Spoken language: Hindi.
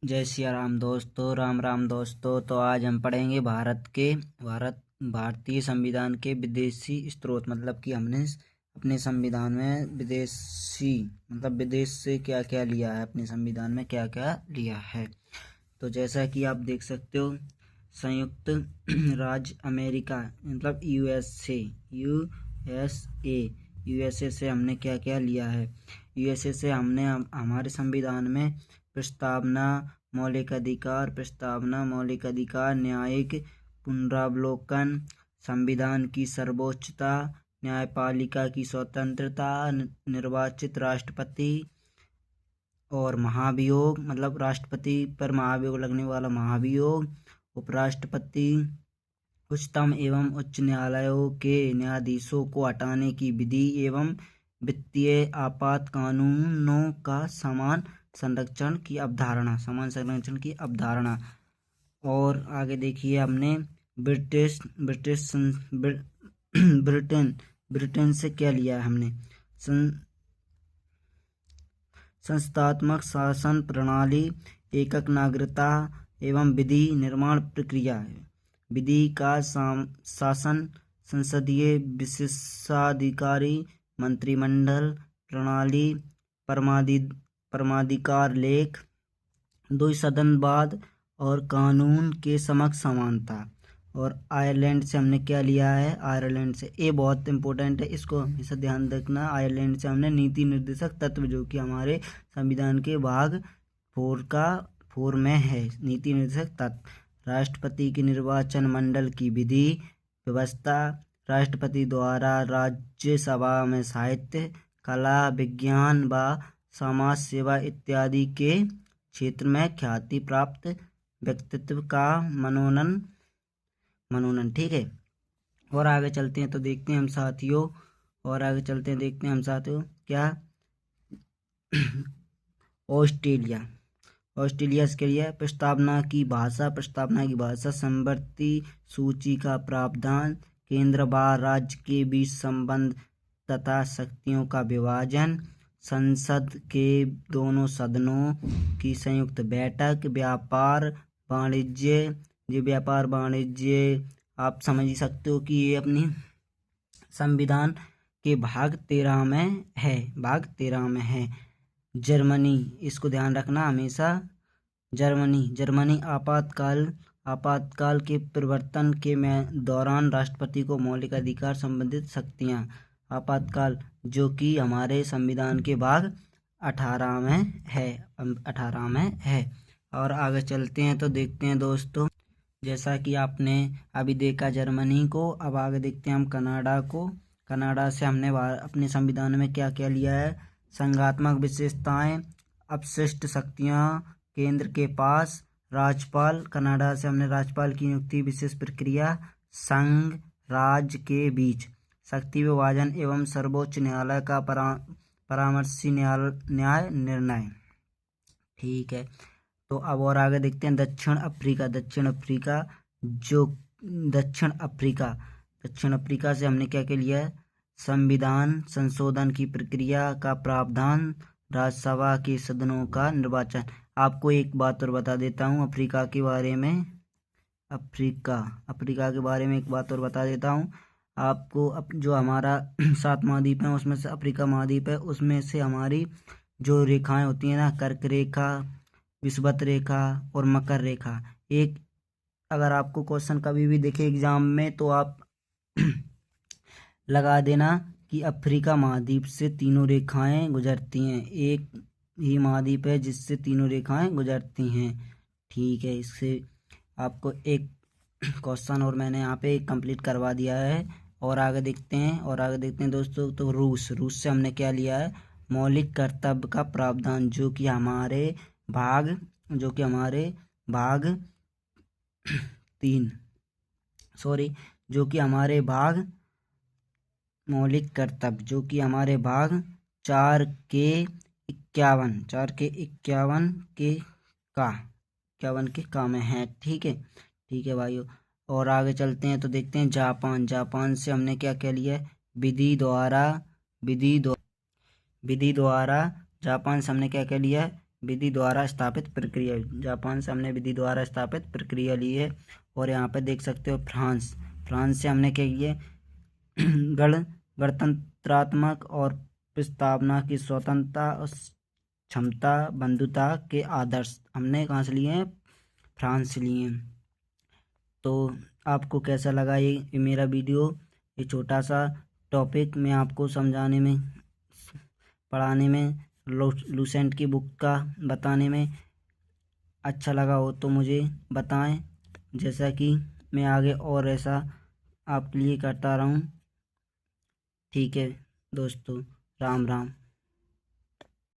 जय सिया राम दोस्तों, राम राम दोस्तों। तो आज हम पढ़ेंगे भारतीय संविधान के विदेशी स्रोत। मतलब कि हमने अपने संविधान में विदेशी मतलब विदेश से क्या क्या लिया है, अपने संविधान में क्या क्या लिया है। तो जैसा कि आप देख सकते हो, संयुक्त राज्य अमेरिका मतलब यूएसए से हमने क्या क्या लिया है। यूएसए से हमने हमारे संविधान में प्रस्तावना, मौलिक अधिकार, न्यायिक पुनरावलोकन, संविधान की सर्वोच्चता, न्यायपालिका की स्वतंत्रता, निर्वाचित राष्ट्रपति और महाभियोग मतलब राष्ट्रपति पर महाभियोग लगने वाला महाभियोग, उपराष्ट्रपति, उच्चतम एवं उच्च न्यायालयों के न्यायाधीशों को हटाने की विधि एवं वित्तीय आपात कानूनों का समान संरक्षण की अवधारणा। और आगे देखिए, हमने ब्रिटेन से क्या लिया है हमने। संस्थात्मक शासन प्रणाली, एकक नागरिकता एवं विधि निर्माण प्रक्रिया, विधि का शासन, संसदीय विशेषाधिकारी मंत्रिमंडल प्रणाली, परमाधिकार लेख, द्विसदनवाद और कानून के समक्ष समानता। और आयरलैंड से हमने क्या लिया है। आयरलैंड से, ये बहुत इंपॉर्टेंट है, इसको हमेशा ध्यान रखना। आयरलैंड से हमने नीति निर्देशक तत्व, जो कि हमारे संविधान के भाग 4 में है, नीति निर्देशक तत्व। राष्ट्रपति के निर्वाचन मंडल की विधि व्यवस्था, राष्ट्रपति द्वारा राज्यसभा में साहित्य, कला, विज्ञान व समाज सेवा इत्यादि के क्षेत्र में ख्याति प्राप्त व्यक्तित्व का मनोनयन। ठीक है। और आगे चलते हैं तो देखते हैं हम साथियों, क्या ऑस्ट्रेलिया से क्या है। प्रस्तावना की भाषा, संवृत्ति सूची का प्रावधान, केंद्र व राज्य के बीच संबंध तथा शक्तियों का विभाजन, संसद के दोनों सदनों की संयुक्त बैठक, व्यापार वाणिज्य आप समझ ही सकते हो कि ये अपनी संविधान के भाग 13 में है। जर्मनी, इसको ध्यान रखना हमेशा। जर्मनी आपातकाल के प्रवर्तन के दौरान राष्ट्रपति को मौलिक अधिकार संबंधित शक्तियां, आपातकाल, जो कि हमारे संविधान के भाग 18 में है। और आगे चलते हैं तो देखते हैं दोस्तों, जैसा कि आपने अभी देखा जर्मनी को, अब आगे देखते हैं हम कनाडा को। कनाडा से हमने अपने संविधान में क्या क्या लिया है। संघात्मक विशेषताएं, अपशिष्ट शक्तियां केंद्र के पास, राज्यपाल, कनाडा से हमने राज्यपाल की नियुक्ति, विशेष प्रक्रिया, संघ राज्य के बीच शक्ति विभाजन एवं सर्वोच्च न्यायालय का परामर्शी न्याय निर्णय। ठीक है। तो अब और आगे देखते हैं दक्षिण अफ्रीका से हमने क्या क्या लिया है। संविधान संशोधन की प्रक्रिया का प्रावधान, राज्यसभा के सदनों का निर्वाचन। आपको एक बात और बता देता हूँ अफ्रीका के बारे में एक बात और बता देता हूँ आपको। जो हमारा 7 महाद्वीप है, उसमें से अफ्रीका महाद्वीप है, उसमें से हमारी जो रेखाएं होती हैं ना, कर्क रेखा, विषुवत रेखा और मकर रेखा। एक अगर आपको क्वेश्चन कभी भी दिखे एग्जाम में, तो आप लगा देना कि अफ्रीका महाद्वीप से तीनों रेखाएं गुजरती हैं। एक ही महाद्वीप है जिससे तीनों रेखाएं गुजरती हैं। ठीक है, इससे आपको एक क्वेश्चन और मैंने यहाँ पे कंप्लीट करवा दिया है। और आगे देखते हैं दोस्तों, तो रूस से हमने क्या लिया है। मौलिक कर्तव्य का प्रावधान, जो कि हमारे भाग 3 जो कि हमारे भाग मौलिक कर्तव्य, जो कि हमारे भाग 4 के 51 के का में है। ठीक है भाइयों। और आगे चलते हैं तो देखते हैं जापान से हमने क्या क्या लिया है। विधि द्वारा जापान से हमने क्या क्या लिया है। विधि द्वारा स्थापित प्रक्रिया, जापान से हमने विधि द्वारा स्थापित प्रक्रिया ली है। और यहाँ पे देख सकते हो फ्रांस, फ्रांस से हमने क्या किया, गणतंत्रात्मक और प्रस्तावना की स्वतंत्रता, क्षमता, बंधुता के आदर्श हमने कहाँ से लिए हैं, फ्रांस से लिए हैं। तो आपको कैसा लगा ये मेरा वीडियो, ये छोटा सा टॉपिक मैं आपको समझाने में, पढ़ाने में, लूसेंट की बुक का बताने में अच्छा लगा हो तो मुझे बताएं, जैसा कि मैं आगे और ऐसा आपके लिए करता रहूं। ठीक है दोस्तों, राम राम।